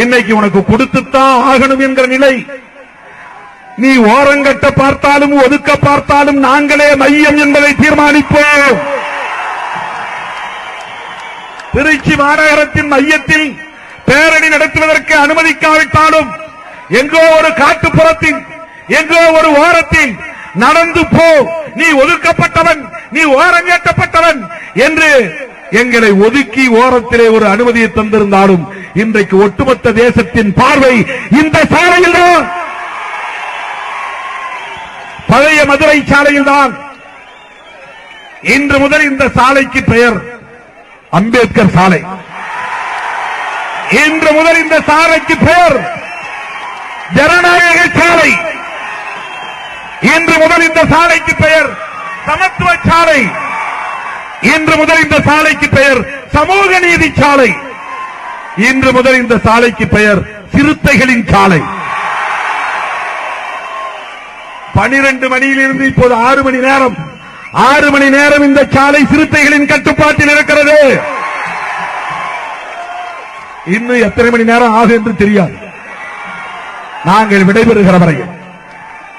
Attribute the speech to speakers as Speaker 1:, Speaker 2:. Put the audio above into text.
Speaker 1: இன்னைக்கு உனக்கு கொடுத்துத்தான் ஆகணும் என்கிற நிலை. நீ ஓரங்கட்ட பார்த்தாலும் ஒதுக்க பார்த்தாலும் நாங்களே மையம் என்பதை தீர்மானிப்போம். திருச்சி மாநகரத்தின் மையத்தில் பேரணி நடத்துவதற்கு அனுமதிக்காவிட்டாலும் எங்கோ ஒரு காட்டுப்புறத்தில் எங்கோ ஒரு ஓரத்தில் நடந்து போ, நீ ஒதுக்கப்பட்டவன், நீ ஓரங்கட்டப்பட்டவன் என்று எங்களை ஒதுக்கி ஓரத்திலே ஒரு அனுமதியை தந்திருந்தாலும் இன்றைக்கு ஒட்டுமொத்த தேசத்தின் பார்வை இந்த சாலையில் தான், பழைய மதுரை சாலையில் தான். இன்று முதல் இந்த சாலைக்கு பெயர் அம்பேத்கர் சாலை. இன்று முதல் இந்த சாலைக்கு பெயர் ஜனநாயக சாலை. இன்று முதல் இந்த சாலைக்கு பெயர் சமத்துவ சாலை. இன்று முதல் இந்த சாலைக்கு பெயர் சமூக நீதி சாலை. இன்று முதல் இந்த சாலைக்கு பெயர் சிறுத்தைகளின் சாலை. 12 மணியிலிருந்து இப்போது 6 மணி நேரம், 6 மணி நேரம் இந்த சாலை சிறுத்தைகளின் கட்டுப்பாட்டில் இருக்கிறது. இன்னும் எத்தனை மணி நேரம் ஆகும் என்று தெரியாது. நாங்கள் விடைபெறுகிற வரையில்